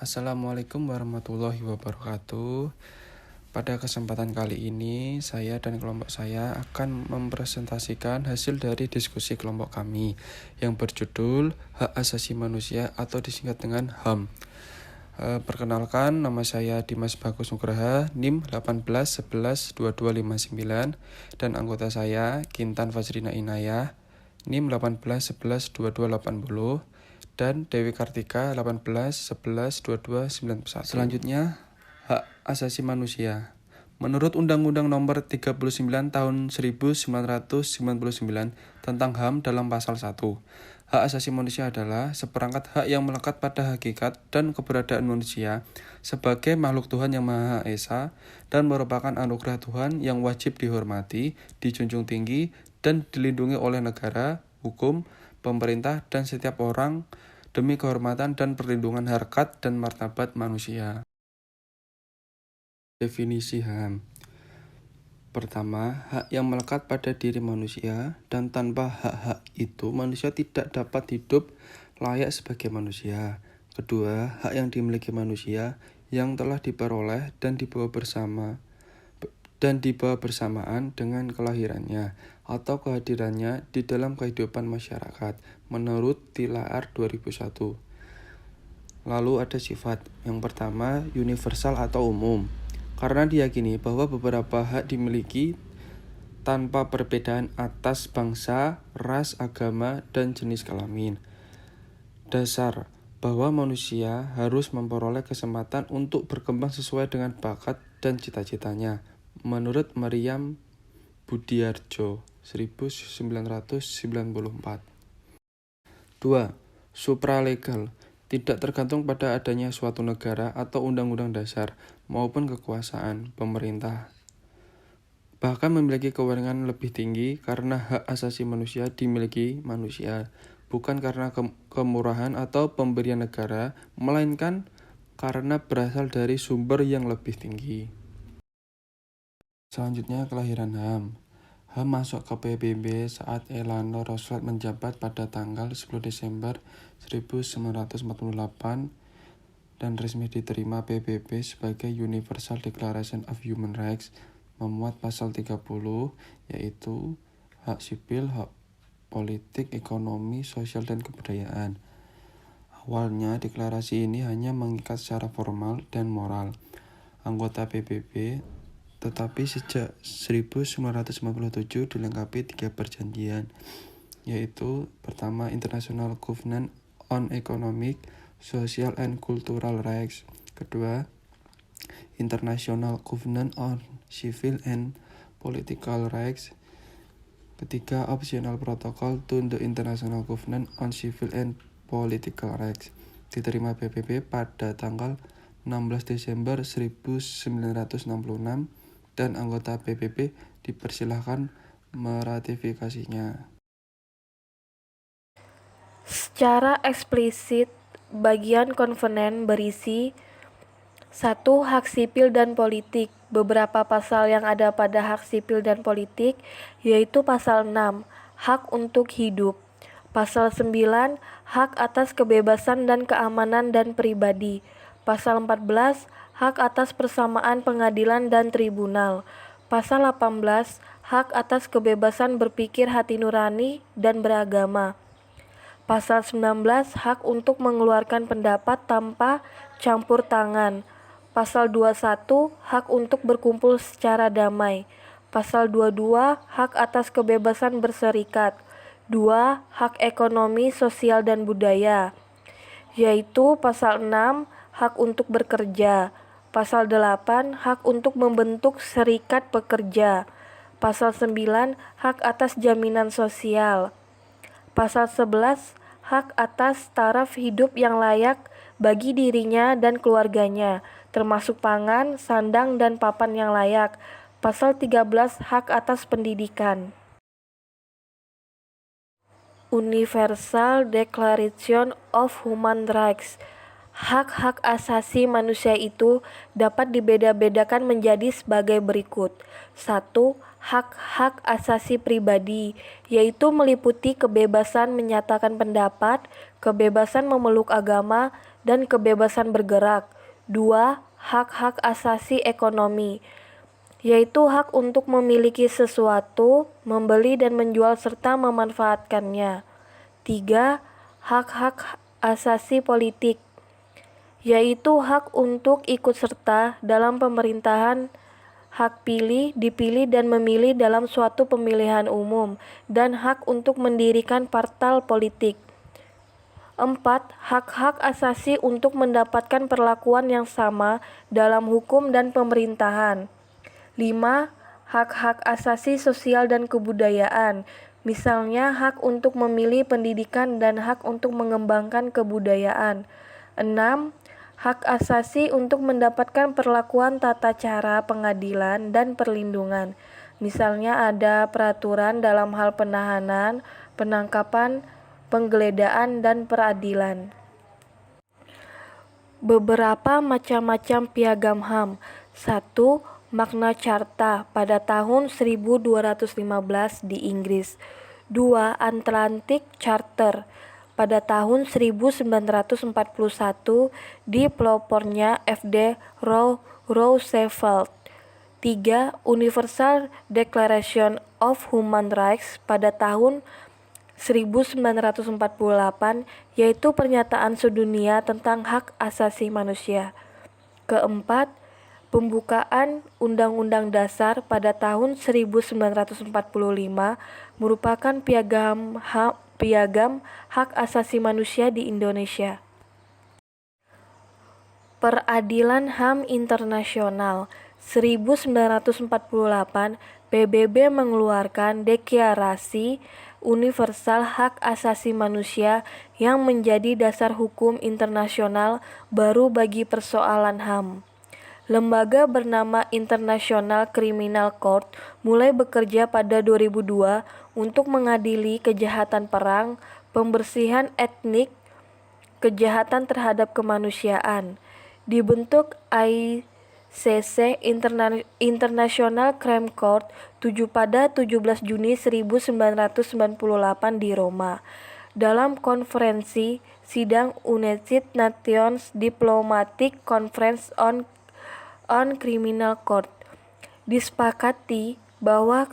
Assalamualaikum warahmatullahi wabarakatuh. Pada kesempatan kali ini, saya dan kelompok saya akan mempresentasikan hasil dari diskusi kelompok kami yang berjudul Hak Asasi Manusia atau disingkat dengan HAM. Perkenalkan, nama saya Dimas Bagus Nugraha, NIM 18112259, dan anggota saya Kintan Fajrina Inayah, NIM 18112280, dan Dewi Kartika 18112291. Selanjutnya, hak asasi manusia. Menurut Undang-Undang Nomor 39 Tahun 1999 tentang HAM dalam pasal 1, hak asasi manusia adalah seperangkat hak yang melekat pada hakikat dan keberadaan manusia sebagai makhluk Tuhan yang Maha Esa dan merupakan anugerah Tuhan yang wajib dihormati, dijunjung tinggi, dan dilindungi oleh negara, hukum, pemerintah, dan setiap orang demi kehormatan dan perlindungan harkat dan martabat manusia. Definisi HAM. Pertama, hak yang melekat pada diri manusia, dan tanpa hak-hak itu manusia tidak dapat hidup layak sebagai manusia. Kedua, hak yang dimiliki manusia yang telah diperoleh dan dibawa bersamaan dengan kelahirannya atau kehadirannya di dalam kehidupan masyarakat menurut Tilaar 2001. Lalu ada sifat. Yang pertama, universal atau umum. Karena diyakini bahwa beberapa hak dimiliki tanpa perbedaan atas bangsa, ras, agama, dan jenis kelamin. Dasar bahwa manusia harus memperoleh kesempatan untuk berkembang sesuai dengan bakat dan cita-citanya. Menurut Maryam Budiardjo, 1994. 2. Supralegal. Tidak tergantung pada adanya suatu negara atau undang-undang dasar maupun kekuasaan pemerintah. Bahkan memiliki kewenangan lebih tinggi karena hak asasi manusia dimiliki manusia, bukan karena kemurahan atau pemberian negara, melainkan karena berasal dari sumber yang lebih tinggi. Selanjutnya, kelahiran HAM. HAM masuk ke PBB saat Eleanor Roosevelt menjabat pada tanggal 10 Desember 1948 dan resmi diterima PBB sebagai Universal Declaration of Human Rights, memuat pasal 30, yaitu hak sipil, hak politik, ekonomi, sosial, dan kebudayaan. Awalnya, deklarasi ini hanya mengikat secara formal dan moral anggota PBB, tetapi sejak 1957 dilengkapi 3 perjanjian, yaitu pertama, International Covenant on Economic, Social, and Cultural Rights. Kedua, International Covenant on Civil and Political Rights. Ketiga, Optional Protocol to the International Covenant on Civil and Political Rights. Diterima PBB pada tanggal 16 Desember 1966 dan anggota PBB dipersilahkan meratifikasinya. Secara eksplisit, bagian konvenen berisi 1. Hak sipil dan politik. Beberapa pasal yang ada pada hak sipil dan politik, yaitu pasal 6, hak untuk hidup. Pasal 9, hak atas kebebasan dan keamanan dan pribadi. Pasal 14, hak atas persamaan pengadilan dan tribunal. Pasal 18, hak atas kebebasan berpikir hati nurani dan beragama. Pasal 19, hak untuk mengeluarkan pendapat tanpa campur tangan. Pasal 21, hak untuk berkumpul secara damai. Pasal 22, hak atas kebebasan berserikat. 2. Hak ekonomi, sosial, dan budaya, yaitu pasal 6, hak untuk bekerja. Pasal 8, hak untuk membentuk serikat pekerja. Pasal 9, hak atas jaminan sosial. Pasal 11, hak atas taraf hidup yang layak bagi dirinya dan keluarganya, termasuk pangan, sandang, dan papan yang layak. Pasal 13, hak atas pendidikan. Universal Declaration of Human Rights. Hak-hak asasi manusia itu dapat dibeda-bedakan menjadi sebagai berikut. 1. Hak-hak asasi pribadi, yaitu meliputi kebebasan menyatakan pendapat, kebebasan memeluk agama, dan kebebasan bergerak. 2. Hak-hak asasi ekonomi, yaitu hak untuk memiliki sesuatu, membeli dan menjual serta memanfaatkannya. 3. Hak-hak asasi politik, yaitu hak untuk ikut serta dalam pemerintahan, hak pilih, dipilih dan memilih dalam suatu pemilihan umum, dan hak untuk mendirikan partai politik. 4. Hak-hak asasi untuk mendapatkan perlakuan yang sama dalam hukum dan pemerintahan. 5. Hak-hak asasi sosial dan kebudayaan, misalnya hak untuk memilih pendidikan dan hak untuk mengembangkan kebudayaan. 6. Hak asasi untuk mendapatkan perlakuan tata cara pengadilan dan perlindungan, misalnya ada peraturan dalam hal penahanan, penangkapan, penggeledahan, dan peradilan. Beberapa macam-macam piagam HAM. 1. Magna Carta pada tahun 1215 di Inggris. 2. Atlantic Charter pada tahun 1941 di pelopornya F.D. Roosevelt. 3. Universal Declaration of Human Rights pada tahun 1948, yaitu pernyataan sedunia tentang hak asasi manusia. Keempat, pembukaan Undang-Undang Dasar pada tahun 1945 merupakan piagam hak asasi manusia di Indonesia. Peradilan HAM Internasional 1948, PBB mengeluarkan Deklarasi Universal Hak Asasi Manusia yang menjadi dasar hukum internasional baru bagi persoalan HAM. Lembaga bernama International Criminal Court mulai bekerja pada 2002 untuk mengadili kejahatan perang, pembersihan etnik, kejahatan terhadap kemanusiaan. Dibentuk ICC International Crime Court pada 17 Juni 1998 di Roma. Dalam konferensi sidang United Nations Diplomatic Conference on Criminal Court, disepakati bahwa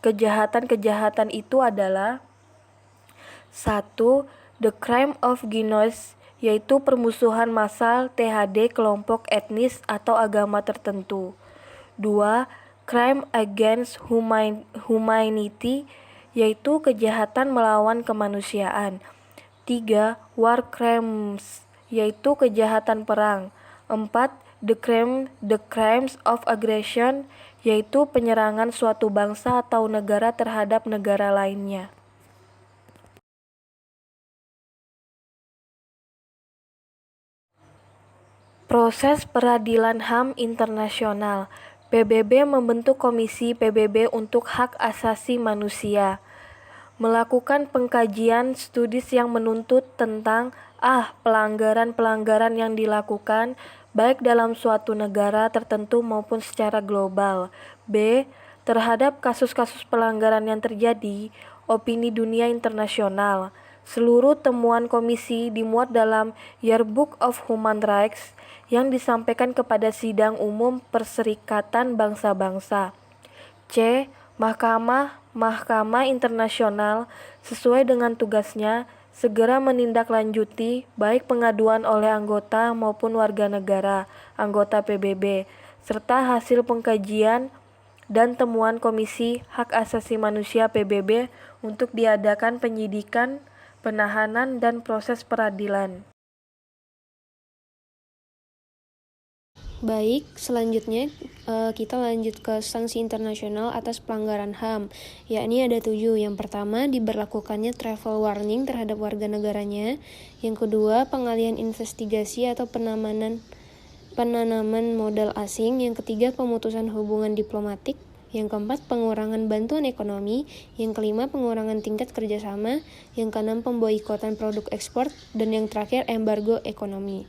kejahatan-kejahatan itu adalah 1. The crime of genocide, yaitu permusuhan massal THD kelompok etnis atau agama tertentu. 2. Crime against humanity, yaitu kejahatan melawan kemanusiaan. 3. War crimes, yaitu kejahatan perang. 4. The crimes of aggression, yaitu penyerangan suatu bangsa atau negara terhadap negara lainnya. Proses peradilan HAM internasional. PBB membentuk Komisi PBB untuk Hak Asasi Manusia, melakukan pengkajian studi yang menuntut tentang pelanggaran-pelanggaran yang dilakukan baik dalam suatu negara tertentu maupun secara global. B. Terhadap kasus-kasus pelanggaran yang terjadi, opini dunia internasional. Seluruh temuan komisi dimuat dalam Yearbook of Human Rights yang disampaikan kepada Sidang Umum Perserikatan Bangsa-Bangsa. C. Mahkamah Internasional sesuai dengan tugasnya segera menindaklanjuti baik pengaduan oleh anggota maupun warga negara anggota PBB serta hasil pengkajian dan temuan Komisi Hak Asasi Manusia PBB untuk diadakan penyidikan, penahanan, dan proses peradilan. Baik, selanjutnya kita lanjut ke sanksi internasional atas pelanggaran HAM, yakni ada 7. Yang pertama, diberlakukannya travel warning terhadap warga negaranya. Yang kedua, pengalihan investigasi atau penanaman modal asing. Yang ketiga, pemutusan hubungan diplomatik. Yang keempat, pengurangan bantuan ekonomi. Yang kelima, pengurangan tingkat kerjasama. Yang keenam, pemboikotan produk ekspor. Dan yang terakhir, embargo ekonomi.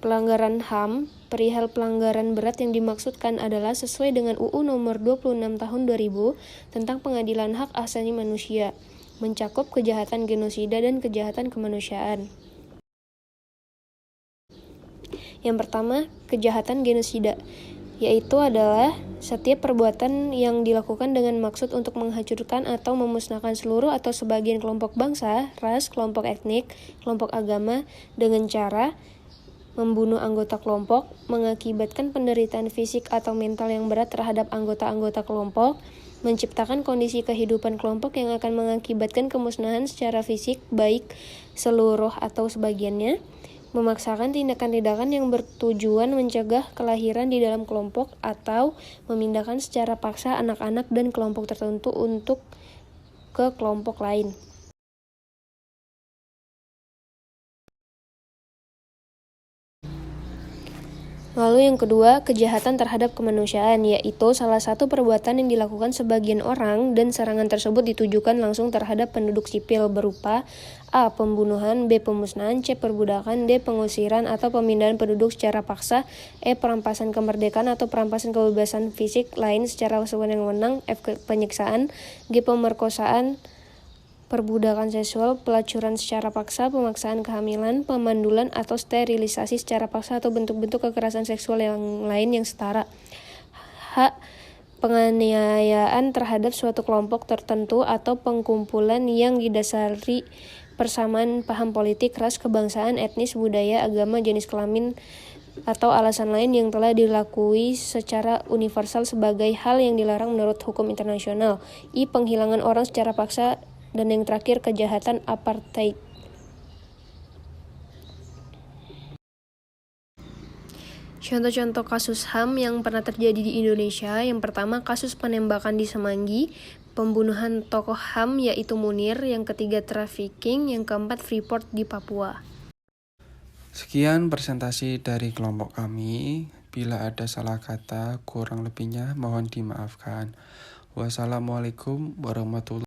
Pelanggaran HAM, perihal pelanggaran berat yang dimaksudkan adalah sesuai dengan UU nomor 26 tahun 2000 tentang pengadilan hak asasi manusia. mencakup kejahatan genosida dan kejahatan kemanusiaan. Yang pertama, kejahatan genosida, yaitu adalah setiap perbuatan yang dilakukan dengan maksud untuk menghancurkan atau memusnahkan seluruh atau sebagian kelompok bangsa, ras, kelompok etnik, kelompok agama dengan cara membunuh anggota kelompok, mengakibatkan penderitaan fisik atau mental yang berat terhadap anggota-anggota kelompok, menciptakan kondisi kehidupan kelompok yang akan mengakibatkan kemusnahan secara fisik baik seluruh atau sebagiannya, memaksakan tindakan-tindakan yang bertujuan mencegah kelahiran di dalam kelompok atau memindahkan secara paksa anak-anak dan kelompok tertentu untuk ke kelompok lain. Lalu yang kedua, kejahatan terhadap kemanusiaan, yaitu salah satu perbuatan yang dilakukan sebagian orang dan serangan tersebut ditujukan langsung terhadap penduduk sipil berupa A. Pembunuhan, B. Pemusnahan, C. Perbudakan, D. Pengusiran atau pemindahan penduduk secara paksa, E. Perampasan kemerdekaan atau perampasan kebebasan fisik lain secara sewenang-wenang, F. Penyiksaan, G. Pemerkosaan, perbudakan seksual, pelacuran secara paksa, pemaksaan kehamilan, pemandulan atau sterilisasi secara paksa atau bentuk-bentuk kekerasan seksual yang lain yang setara. H. Penganiayaan terhadap suatu kelompok tertentu atau pengkumpulan yang didasari persamaan paham politik, ras, kebangsaan, etnis, budaya, agama, jenis kelamin, atau alasan lain yang telah dilakui secara universal sebagai hal yang dilarang menurut hukum internasional. I. Penghilangan orang secara paksa. Dan yang terakhir, kejahatan apartheid. Contoh-contoh kasus HAM yang pernah terjadi di Indonesia. Yang pertama, kasus penembakan di Semanggi, pembunuhan tokoh HAM yaitu Munir, yang ketiga trafficking, yang keempat Freeport di Papua. Sekian presentasi dari kelompok kami. Bila ada salah kata, kurang lebihnya mohon dimaafkan. Wassalamualaikum warahmatullahi wabarakatuh.